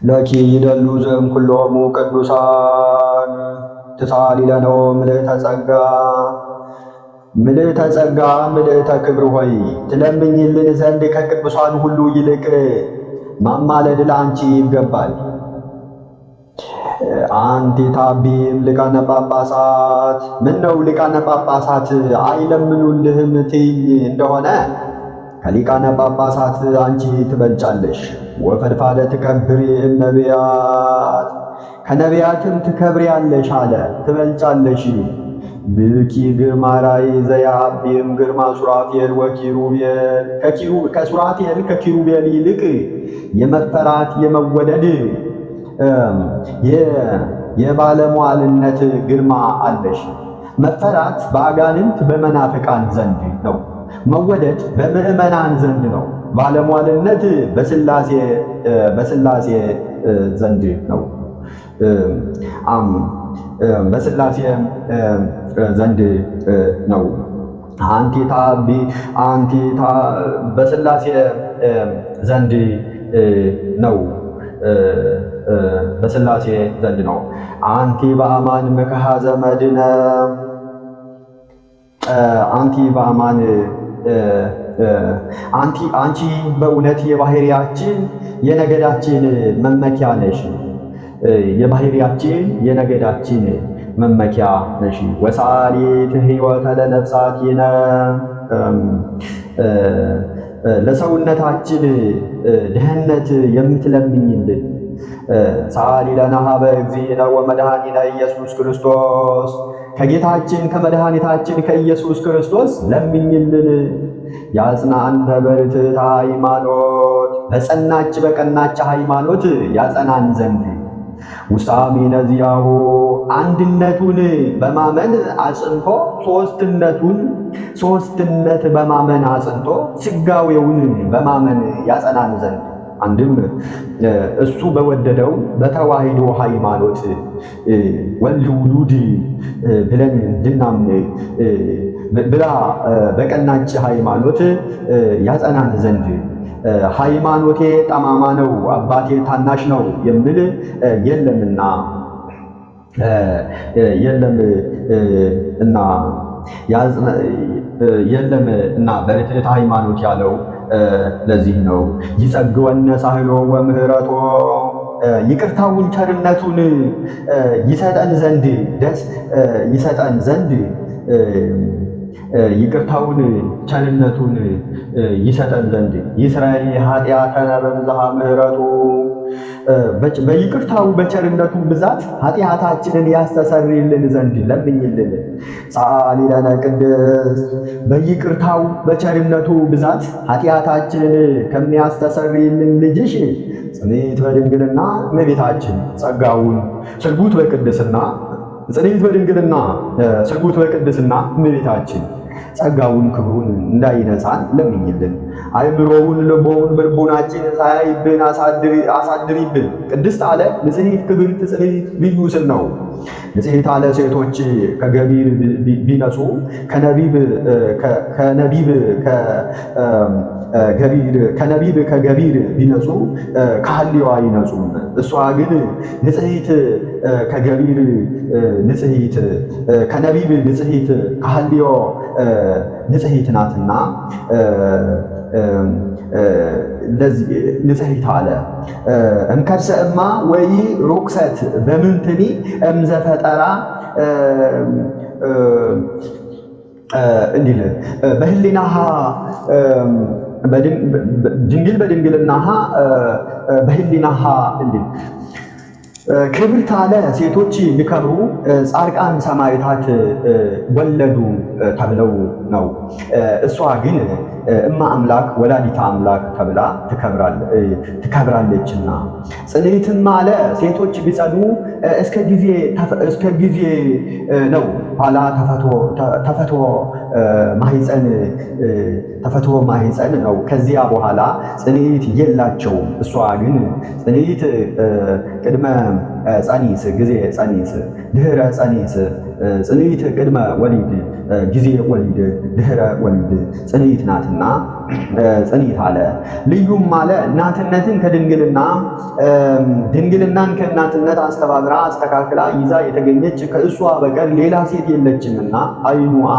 ለኪ ይደሉ ዘእምኩሎሙ ቅዱሳን ትሳሊ ለነ ምልዕተ ጸጋ ምልዕተ ጸጋ ምልዕተ ክብር ሆይ ትለምኝልን ዘንድ ከቅዱሳን ሁሉ ይልቅ ማማለድ ለአንቺ ይገባል። አንቲ ታቢም ሊቃነ ጳጳሳት ምነው ሊቃነ ጳጳሳት አይለምኑልህም ትይኝ እንደሆነ ከሊቃነ ጳጳሳት አንቺ ትበልጫለሽ። ወፈድፋደ ትከብሪ እምነቢያት ከነቢያትም ትከብሪያለሽ አለ ትበልጫለሽ። ብኪ ግርማ ራእይ ዘያብም ግርማ ሱራፌል ወኪሩቤል ከሱራፌል ከኪሩቤል ይልቅ የመፈራት የመወደድ የባለሟልነት ግርማ አለሽ። መፈራት በአጋንንት በመናፍቃን ዘንድ ነው። መወደድ በምዕመናን ዘንድ ነው። ባለሟልነት በስላሴ ዘንድ ነው። በስላሴ ዘንድ ነው። በስላሴ ዘንድ ነው። በስላሴ ዘንድ ነው። አንቲ በአማን መከሃ ዘመድነ አንቲ በአማን አንቺ በእውነት የባህሪያችን የነገዳችን መመኪያ ነሽ። የባህሪያችን የነገዳችን መመኪያ ነሽ። ወሳሊት ሕይወተ ለነፍሳቲነ ለሰውነታችን ደህንነት የምትለምኝልን ሳሊ ለነ ኀበ እግዚእነ ወመድኃኒነ ኢየሱስ ክርስቶስ ከጌታችን ከመድኃኒታችን ከኢየሱስ ክርስቶስ ለምኝልን። ያጽናንተ በርትዕተ ሃይማኖት በጸናች በቀናች ሃይማኖት ያጸናን ዘንድ ውሳሜነ ዚአሁ አንድነቱን በማመን አጽንቶ ሶስትነት በማመን አጽንቶ ስጋዌውን በማመን ያጸናን ዘንድ አንድም እሱ በወደደው በተዋሕዶ ሃይማኖት ወልድ ውሉድ ብለን እንድናምን ብላ በቀናች ሃይማኖት ያጸናን ዘንድ ሃይማኖቴ ጠማማ ነው አባቴ ታናሽ ነው የሚል የለምና በርትዕተ ሃይማኖት ያለው ለዚህ ነው። ይጸግወነ ሳህሎ ወምህረቶ ይቅርታውን ቸርነቱን ይሰጠን ዘንድ ይቅርታውን ቸርነቱን ይሰጠን ዘንድ ይስራይ ኃጢአተነ በብዝኃ ምህረቱ በይቅርታው በቸርነቱ ብዛት ኃጢአታችንን ያስተሰርይልን ዘንድ ለምኝልን። ሰአሊ ለነ ቅድስት በይቅርታው በቸርነቱ ብዛት ኃጢአታችንን ከሚያስተሰርይልን ልጅሽ ጽንዕት በድንግልና እመቤታችን ጸጋውን ስርጉት በቅድስና ጽንዕት በድንግልና ስርጉት በቅድስና እመቤታችን ጸጋውን ክብሩን እንዳይነሳን ለምኝልን። አእምሮውን ልቦውን በልቦናችን ሳያይብን አሳድሪብን። ቅድስት አለ ንጽሕት ክብርት ጽንዕት ልዩ ስም ነው። ንጽሕት አለ ሴቶች ከገቢር ቢነጹ ከነቢብ ከገቢር ቢነጹ ከሐልዮ አይነጹም። እሷ ግን ንጽሕት ከገቢር ንጽሕት ከነቢብ ንጽሕት ከሐልዮ ንጽሕት ናትና ንጽሕት አለ። እምከርሰ እማ ወይ ርኩሰት በምንትኒ እምዘፈጠራ እንዲል በህሊናሃ ድንግል በድንግልናሃ በህሊናሃ እንዲል ክብርት አለ ሴቶች ቢከብሩ ጻድቃን ሰማዕታት ወለዱ ተብለው ነው። እሷ ግን እማ አምላክ ወላዲተ አምላክ ተብላ ትከብራለችና። ጽንዕትም አለ ሴቶች ቢጸኑ እስከ ጊዜ ነው። ኋላ ተፈትዎ ማኅፀን ነው። ከዚያ በኋላ ጽንዕት የላቸውም። እሷ ግን ጽንዕት ቅድመ ጸኒስ ጊዜ ጸኒስ ድህረ ጸኒስ ጽንዕት ቅድመ ወሊድ ጊዜ ወሊድ ድህረ ወሊድ ጽንዕት ናትና ጽኒት አለ። ልዩም አለ እናትነትን ከድንግልና ድንግልናን ከእናትነት አስተባብራ አስተካክላ ይዛ የተገኘች ከእሷ በቀር ሌላ ሴት የለችምና አይኑአ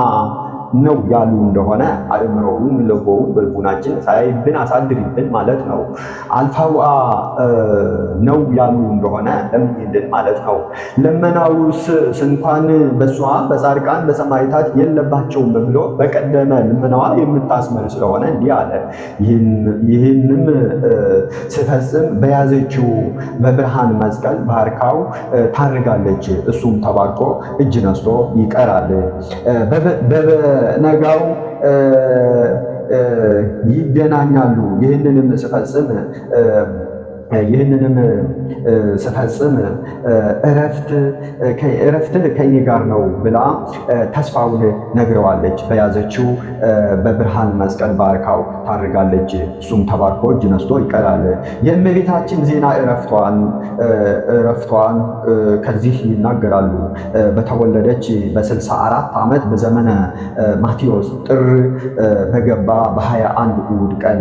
ነው ያሉ እንደሆነ አእምሮውን ልቦውን በልቡናችን ሳይብን አሳድሪብን ማለት ነው። አልፋዋ ነው ያሉ እንደሆነ ለምኝልን ማለት ነው። ልመናውስ እንኳን በሷ በጻድቃን በሰማዕታት የለባቸውም ብሎ በቀደመ ልመናዋ የምታስምር ስለሆነ እንዲህ አለ። ይህንም ስፈጽም በያዘችው በብርሃን መስቀል ባርካው ታርጋለች። እሱም ተባርኮ እጅ ነስቶ ይቀራል። በነጋው ይገናኛሉ። ይህንንም ስፈጽም እረፍትህ ከእኔ ጋር ነው ብላ ተስፋውን ነግረዋለች። በያዘችው በብርሃን መስቀል ባርካው ታርጋለች። እሱም ተባርኮ እጅ ነስቶ ይቀራል። የእመቤታችን ዜና እረፍቷን ከዚህ ይናገራሉ። በተወለደች በ64 ዓመት በዘመነ ማቴዎስ ጥር በገባ በ21 እሑድ ቀን